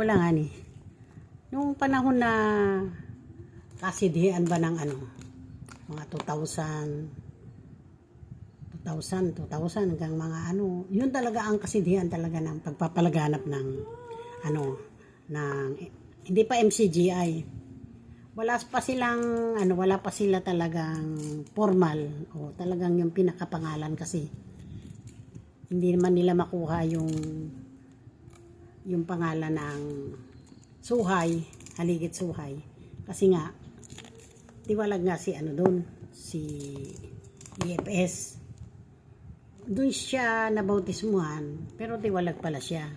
Wala nga ni. Nung panahon na kasidhian ba ng mga 2000 hanggang mga yun talaga ang kasidhian talaga ng pagpapalaganap ng ng hindi pa MCGI. Wala pa sila talagang formal o talagang yung pinakapangalan kasi hindi naman nila makuha yung pangalan ng Suhay, Haligit Suhay. Kasi nga, tiwalag nga si si EFS. Doon siya nabautismuhan, pero tiwalag pala siya.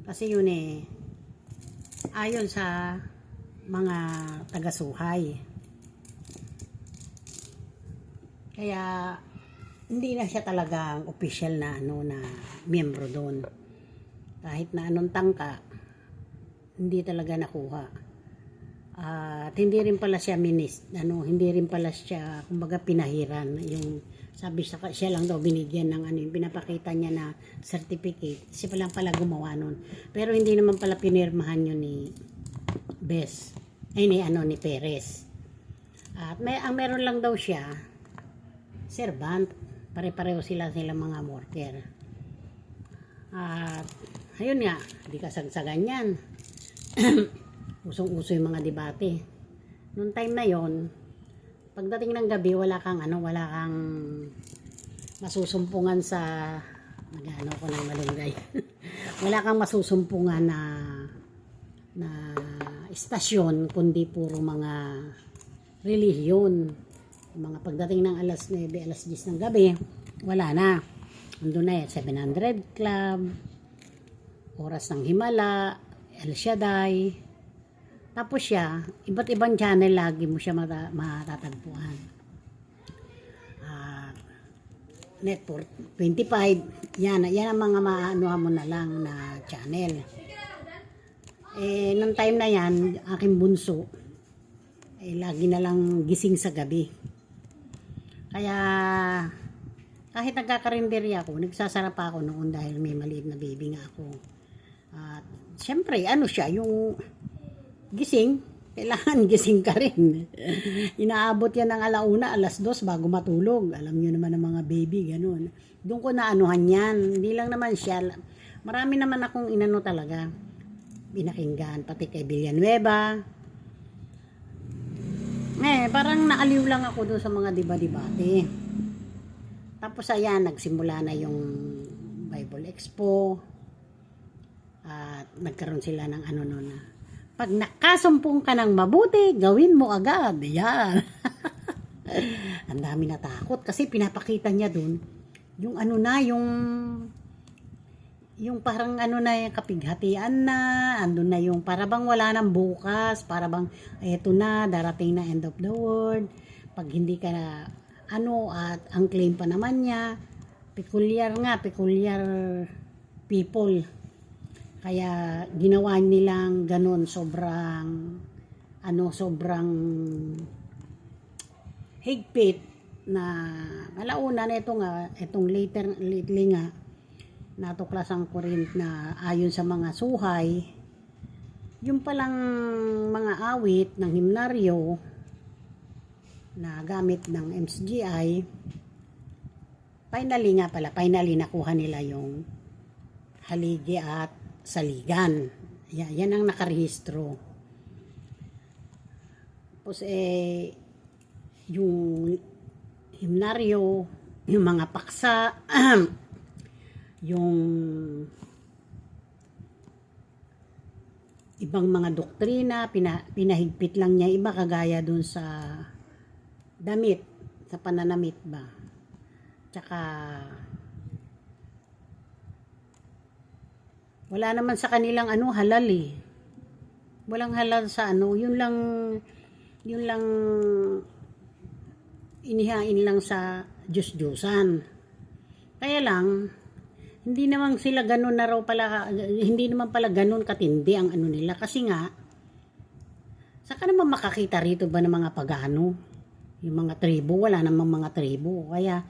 Kasi yun ayon sa mga taga-Suhay. Kaya, hindi na siya talagang official na na miyembro doon. Kahit na anong tangka, hindi talaga nakuha. At hindi rin pala siya hindi rin pala siya kumbaga pinahiran. Yung sabi siya lang daw binigyan ng yung pinapakita niya na certificate. Siya pa lang pala gumawa nun. Pero hindi naman pala pinirmahan yun ni Bes. Ni Perez. At ang meron lang daw siya servant. Pare-pareho sila mga worker. At ayun nga, di kasagsagan yan. Usong-uso yung mga debate. Noong time na yon, pagdating ng gabi, wala kang masusumpungan sa ko ng malunggay. Wala kang masusumpungan na istasyon, kundi puro mga relihiyon. Mga pagdating ng alas 9, alas 10 ng gabi, wala na. Andun na 700 Club, Oras ng Himala, El Shaddai. Tapos siya, iba't ibang channel lagi mo siya matatagpuan. Network 25, yan ang mga maanuhan mo na lang na channel. Nung time na yan, aking bunso, lagi na lang gising sa gabi. Kaya, kahit nagkakarinderya ako, nagsasara pa ako noon dahil may maliit na baby nga ako. At syempre, siya, yung gising, kailangan gising ka rin. Inaabot yan ng alauna, alas 2 bago matulog. Alam niyo naman ng mga baby, ganun. Doon ko naanuhan yan. Hindi lang naman siya. Marami naman akong talaga. Pinakinggan, pati kay Villanueva. Parang naaliw lang ako doon sa mga debate. Tapos ayan, nagsimula na yung Bible Expo. At nagkaroon sila ng na pag nakasumpong ka ng mabuti, gawin mo agad. Yan. Ang dami natakot kasi pinapakita niya dun yung yung parang yung kapighatian na, andun na yung para bang wala nang bukas, para bang eto na, darating na end of the world. Pag hindi ka na at ang claim pa naman niya, peculiar people. Kaya ginawa nilang ganun, sobrang higpit na alauna na itong lately nga natuklasan ko rin na ayon sa mga suhay, yung palang mga awit ng himnaryo na gamit ng MCGI, finally nakuha nila yung haligi at saligan. Yan ang nakarehistro. Tapos yung himnaryo, yung mga paksa, yung ibang mga doktrina, pinahigpit lang niya iba kagaya dun sa damit, sa pananamit ba. Tsaka wala naman sa kanilang halal Walang halal sa yun lang inihain lang sa Diyos-Diyosan. Kaya lang, hindi naman sila ganun na raw pala, hindi naman pala ganun katindi ang nila. Kasi nga, saka naman makakita rito ba ng mga pagano? Yung mga tribo, wala namang mga tribo. Kaya,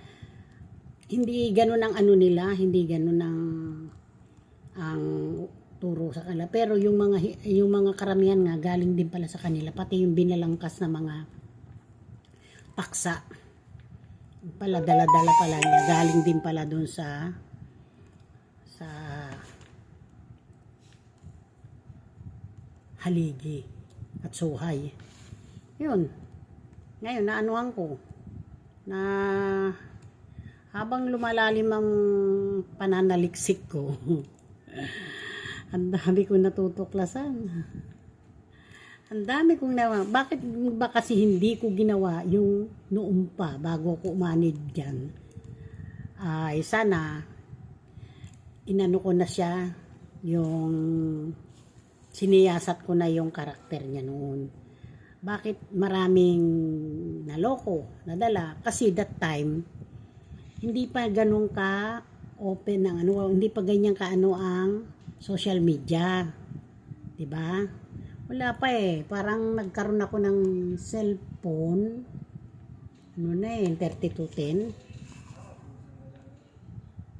hindi ganun ang nila, hindi ganun ang turo sa kanila. Pero yung mga karamihan nga galing din pala sa kanila, pati yung binalangkas na mga paksa. Pala dala-dala pala niya, galing din pala doon sa haligi at suhay. Yun. Ngayon, naanuhan ko na habang lumalalim ang pananaliksik ko, ang dami kong natutuklasan. Ang dami kong nawa. Bakit ba kasi hindi ko ginawa yung noon pa bago ko umanid dyan? Ay sana inano ko na siya, yung siniyasat ko na yung karakter niya noon. Bakit maraming naloko, nadala? Kasi that time, hindi pa ganun ka open ng ano, hindi pa ganyan ka ano ang social media. 'Di ba? Wala pa eh. Parang nagkaroon ako ng cellphone. Ano na eh, 3210.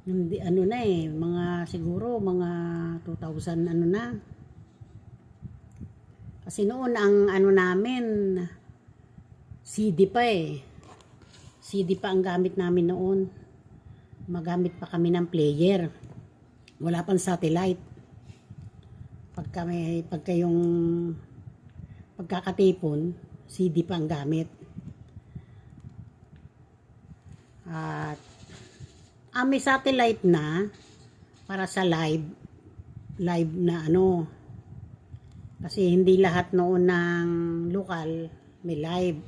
Hindi, ano na eh, mga siguro, mga 2000 ano na. Kasi noon ang ano namin, CD pa eh. CD pa ang gamit namin noon. Magamit pa kami ng player. Wala pang satellite. Pagka yung pagkakatipon, CD pa ang gamit. At may satellite na para sa live na ano. Kasi hindi lahat noon ng lokal may live.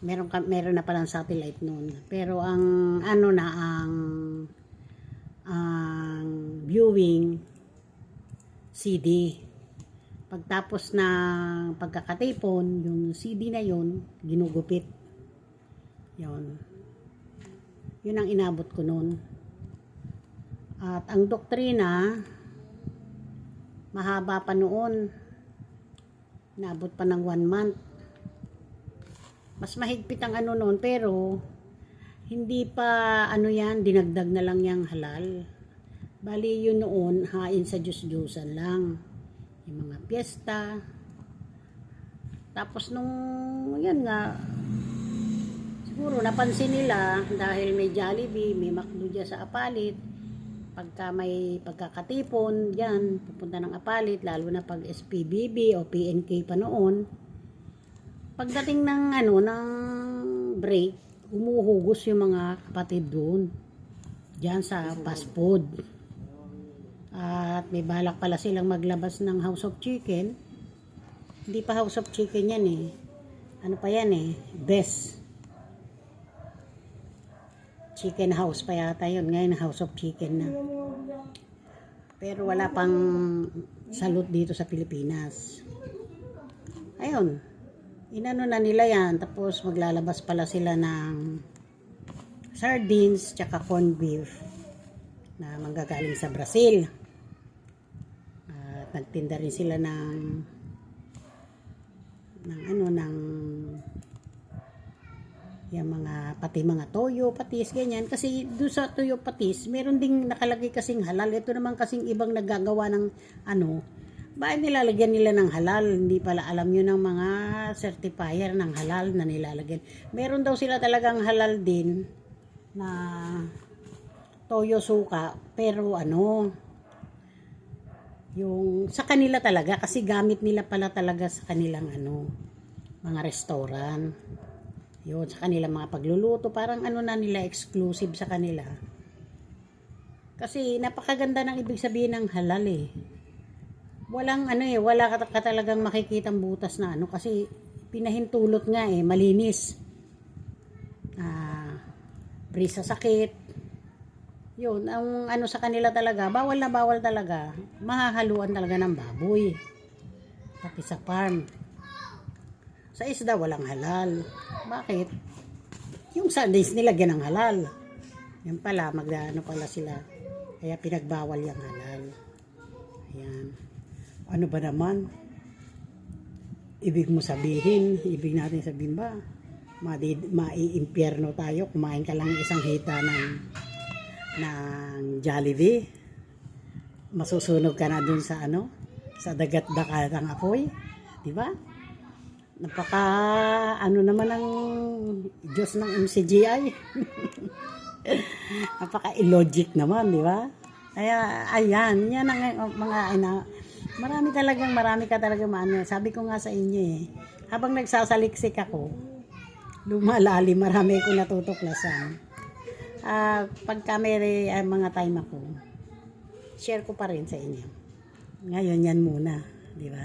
Meron na palang satellite noon. Pero ang ano na ang viewing CD. Pagtapos ng pagkakatipon, yung CD na yun, ginugupit. Yun. Yun ang inabot ko noon. At ang doktrina, mahaba pa noon. Inabot pa ng 1 month. Mas mahigpit ang ano noon, pero hindi pa ano yan, dinagdag na lang yung halal. Bali yun noon, hain sa Diyos-Diyosan lang. Yung mga piyesta. Tapos nung, yan nga, siguro napansin nila, dahil may Jollibee, may McDo dyan sa Apalit, pagka may pagkakatipon, yan, pupunta ng Apalit, lalo na pag SPBB o PNK pa noon, pagdating ng ano, ng break, umuhugos yung mga kapatid doon, dyan sa fast food. At may balak pala silang maglabas ng House of Chicken. Hindi pa House of Chicken yan eh. Ano pa yan eh? Best Chicken House pa yata yun. Ngayon House of Chicken na. Pero wala pang salute dito sa Pilipinas. Ayun. Inano na nila yan. Tapos maglalabas pala sila ng sardines tsaka corned beef na manggagaling sa Brazil. At nagtinda rin sila ng yung mga pati mga toyo, patis, ganyan. Kasi doon sa toyo, patis, meron ding nakalagay kasing halal. Ito naman kasing ibang nagagawa ng ano, bakit nilalagyan nila ng halal? Hindi pala alam yun ng mga certifier ng halal na nilalagyan. Meron daw sila talagang halal din na toyo suka, pero ano, yung sa kanila talaga, kasi gamit nila pala talaga sa kanilang ano, mga restaurant. Yun, sa kanilang mga pagluluto, parang ano na nila, exclusive sa kanila. Kasi napakaganda ng ibig sabihin ng halal eh. Walang ano eh, wala ka talagang makikitang butas na ano, kasi pinahintulot nga eh, malinis. Free sa sakit. Yun, ang ano sa kanila talaga, bawal na bawal talaga. Mahahaluan talaga ng baboy. Pati sa farm. Sa isda, walang halal. Bakit? Yung sardines nilagyan ng halal. Yan pala, magdano pala sila. Kaya pinagbawal yung halal. Ayan. Ano ba naman? Ibig natin sabihin ba? Maiimpyerno tayo, kumain ka lang isang hita ng Jollibee. masusunog ka na dun sa ano, sa dagat-dakatang apoy, di ba? Napaka ano naman ang Diyos ng MCGI. Napaka illogic naman, di ba? Kaya ayan, yan ang mga marami ka talagang maano. Sabi ko nga sa inyo habang nagsasaliksik ako, lumalalim, marami ko natutuklasan. Pagka may mga time ako, share ko pa rin sa inyo. Ngayon yan muna, di ba?